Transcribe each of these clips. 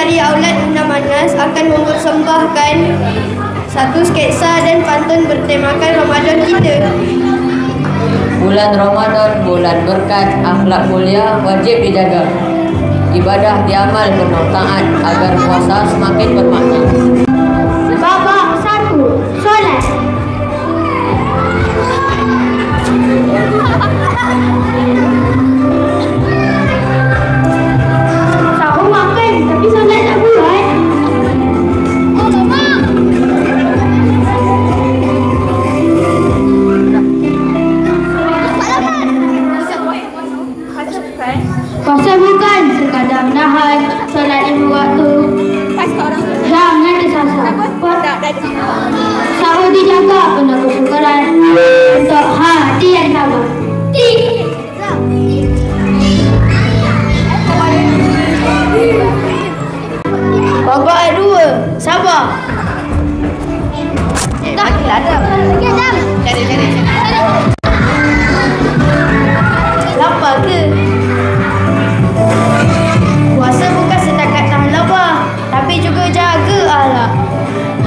dari Aulad Bunda Manas akan mempersembahkan satu sketsa dan pantun bertemakan Ramadan kita. Bulan Ramadan, bulan berkat, akhlak mulia wajib dijaga. Ibadah diamal penuh taat agar puasa semakin bermakna. Babak 1, solat. Sahur makan, tapi solat tak buat. Puasa bukan sekadar menahan, solat 5 waktu. Jangan tersasar. Sahur dijaga penuh kesyukuran untuk hati yang sabar. Babak 2, sabar. Bagilah dah. Cari. Lapar ke? Puasa bukan setakat tahan lapar, tapi juga jaga akhlak.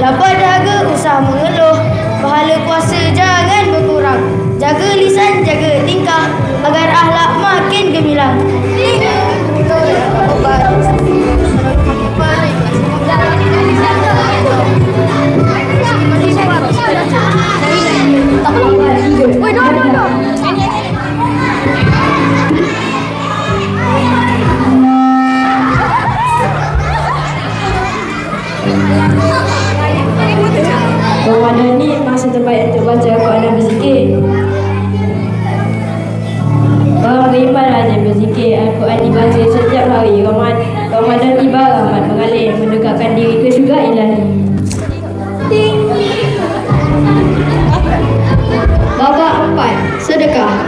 Lapar dahaga, usaha mengeluh. Pahala puasa jangan berkurang. Jaga lisan, jaga tingkah, agar akhlak makin gemilang. Ramadan ni masa terbaik untuk baca Al-Quran dan berzikir. Orang beriman rajin berzikir. Al-Quran dibaca setiap hari. Ramadan tiba, rahmat mengalir, mendekatkan diri ke syurga ilahi. Babak 4, sedekah.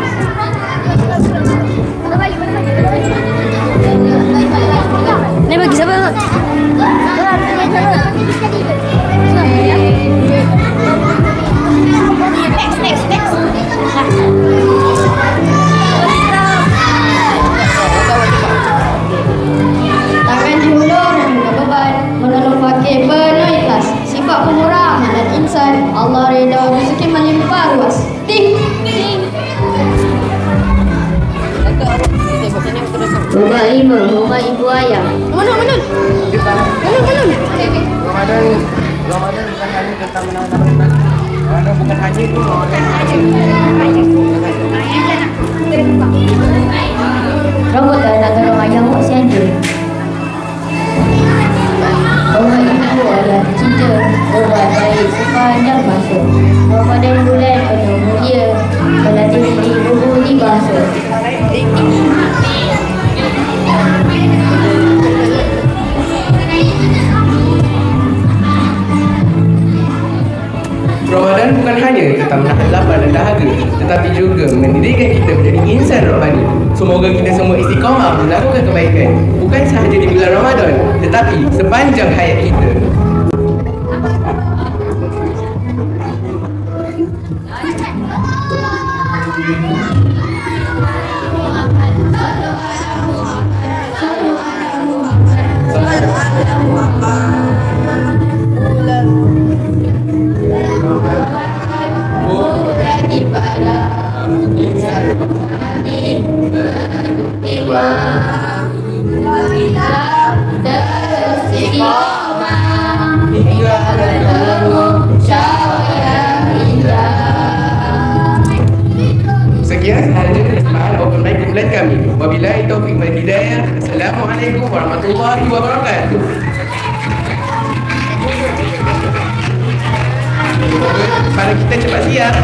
Ni bagi siapa? Next. Tangan diulur dan buka beban, menolong fakir penuh ikhlas. Sifat pemurah dan insan, Allah redha rezeki melimpah ruas. Babak 5, hormat ibu ayah. Menun. Ramadan bukan hanya tentang menahan iman. Ramadan bukan hanya itu. Rambutan nak tolong ayah buat siaga. Hormat ibu ayah cinta, berbuat baik sepanjang masa. Ramadan bulan penuh mulia, berlatih diri berbudi bahasa. Ramadan bukan hanya tentang menahan lapar dan dahaga, tetapi juga mendidikkan kita menjadi insan rohani. Semoga kita semua istiqamah melakukan kebaikan, bukan sahaja di bulan Ramadan, tetapi sepanjang hayat kita. Sekian sahaja kesempatan open mic kumpulan kami. Wabillahi taufiq wal hidayah. Assalamualaikum warahmatullahi wabarakatuh. Para kita cepat siap.